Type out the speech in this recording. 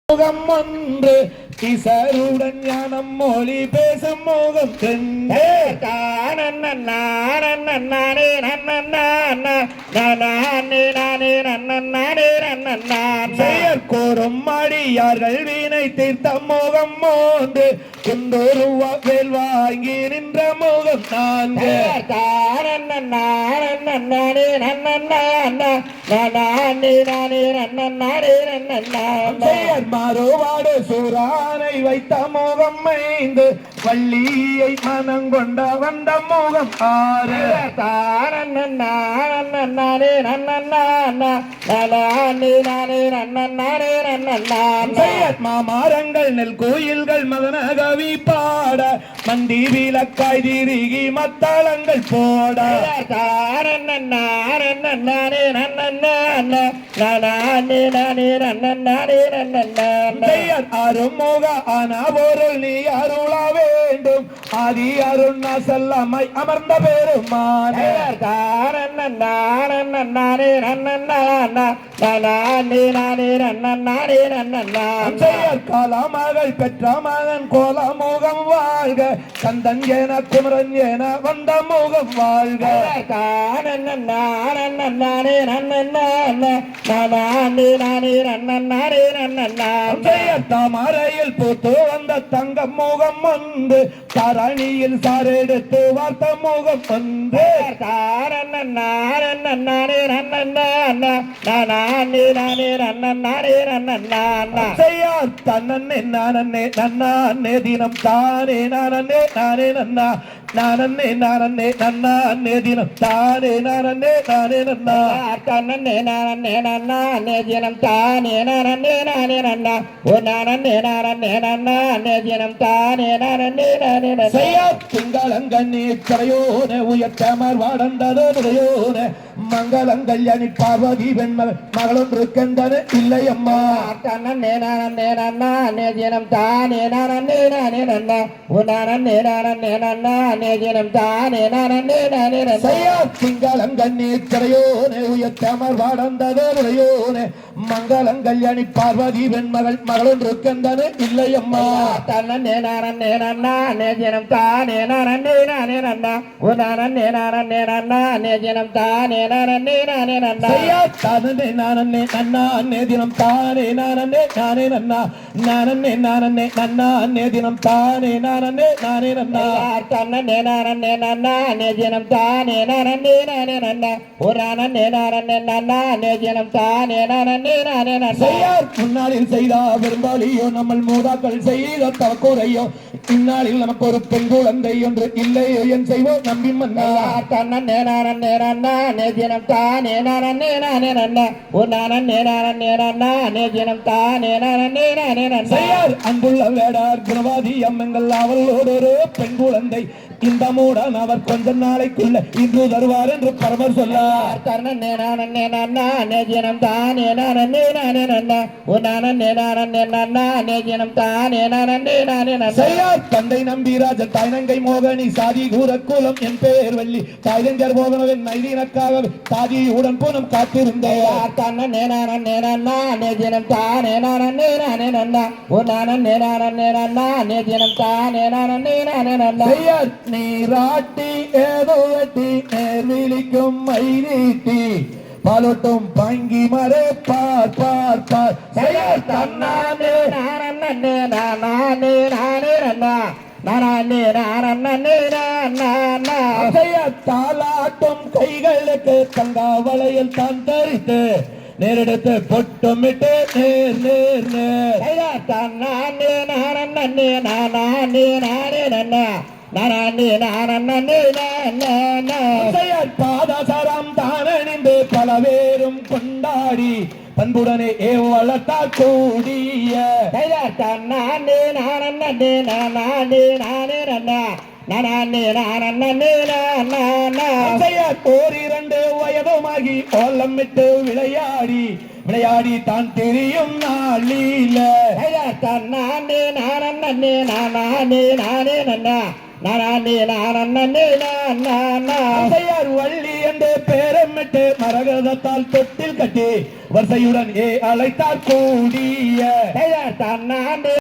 முகம் ஒன்று கிசருடன் ஞானம் மொழி பேசும் முகம் பெயர் கூறும் அடியார்கள் வீணை தீர்த்த முகம் மூன்று குந்தோருவா வேல் வாங்கி நின்ற முகம் நான்கு பெயர் மாறுபாடு சூரானை வைத்த முகம் ஐந்து வள்ளியை மனம் கொண்ட வந்த முகம் ஆறு பெயர் மாமரங்கள் நெல் கோயில்கள் மதன கவி பாட மந்தி விளக்காய் திருகி மத்தளங்கள் போட அருமுக ஆன பொருள் நீ அருள வேண்டும் ஆதி அருணா செல்லமை அமர்ந்த பெருமான் காலமகள் பெற்ற மகன் கோல முகம் வாழ்க கந்தன் என குமரன் என வந்த முகம் வாழ்க தாமரையில் பூத்து வந்த தங்க முகம் வந்து தரணியில் சாரெடுத்து வார்த்த முகம் வந்து தன்னே நானே நன்னே தினம் தானே நானே நானே நன்னா நானே நானே நன்னே தினம் தானே நானே நானே நன்னா தன்னே நானே நன்னே தினம் தானே நானே நானே நன்னா ஓ நானே நானே நன்னே தினம் தானே நானே நானே நன்னா திங்களங்கண்ணி கரையோனே உயர்த்தமர் வாடந்ததோனே மங்களங்கள் அணி பார்வதி வெண்மகள் மகளொன்று கண்டன இல்லை அம்மா தன்னே நானே நன்னே தினம் தானே நானே நானே நன்னா ஓ நானே நானே நன்னே தினம் தானே நானே நானே நன்னா திங்களங்கண்ணி கரையோனே உயர்த்தமர் வாடந்ததோனே மங்களங்கள் அணி பார்வதி வெண்மகள் மகளொன்று கண்டன இல்லை அம்மா தன்னே நானே நன்னே தினம் தானே நானே நானே நன்னா ஓ நானே நானே நன்னே தினம் தானே நானே நானே நன்னா தன்னே நானே நன்னே தினம் தானே நானே நானே நன்னா நானே நானே நன்னே தினம் தானே நானே நானே நன்னா தன்னே நானே நன்னே தினம் தானே நானே நானே நன்னா ஓ நானே நானே நன்னே தினம் தானே நானே நானே நன்னா முன்னாளில் செய்த பெரும்பாலியோ நம்ம மூதாக்கள் செய்த தவக்குறையோ இந்நாளில் நமக்கு ஒரு பெண் குழந்தை ஒன்று இல்லையோ என் செய்வோம் நம்பி மன்னா தன்னே நானே நன்னே தினம் தானே நானே நானே நன்னா ஓ நானே நானே நன்னே தினம் தானே நானே நானே நன்னா அன்புள்ள வேடார் குணவாதி அம்மங்கள் அவளோடு ஒரு பெண் குழந்தை இந்த மூடன் அவர் கொஞ்ச நாளைக்குள்ள இன்று தருவார் என்று பரமர் சொல்லார் தன்னே நானே நன்னே தினம் தானே நானே நானே நன்னா ஓ நானே நானே நன்னே தினம் தானே நானே நானே நன்னா தந்தை நம்பிராஜன் தாய் நங்கை மோகனி சாதி கூரக்குலம் என் பேர் வள்ளி தாய்தஞ்சர் மோகனவன் நைதீனக்காக தாதியுடன் பூனம் காத்திருந்தேன் தன்னே நானே நன்னே தினம் தானே நானே நானே நன்னா ஓ நானே நானே நன்னே தினம் தானே நானே நானே நன்னா நீராட்டி ஏதோ வெட்டி நேர் விழிக்கும் மை நீட்டி பாலோட்டும் பங்கி மரே பார் பார் பார் தன்னானே நானே நானே நானே நன்னா நானே நானே நானா தாலாட்டும் கைகளுக்கு தங்க வளையல் தான் தரித்து நேரெடுத்து பொட்டுமிட்டு நேர் நேர் நேர் தன்னானே நானே நானே நானே நன்னா நானே நானே பாதசரம் தானணிந்து பலவேரும் கொண்டாடி பண்புடனே வளர்த்தால் கூடிய நானே நானே நானே நானே நன்னா நானே நானே ஓரிரண்டு வயதுமாகி ஓலமிட்டு விளையாடி தான் தெரியும் நாளில நானே நானே நானே நானே நன்னா வள்ளி என்று பேரமிட்டு மரகதத்தால் தொட்டில் கட்டி வரிசையுடன் அழைத்தார் கூடிய நன்னாண்டே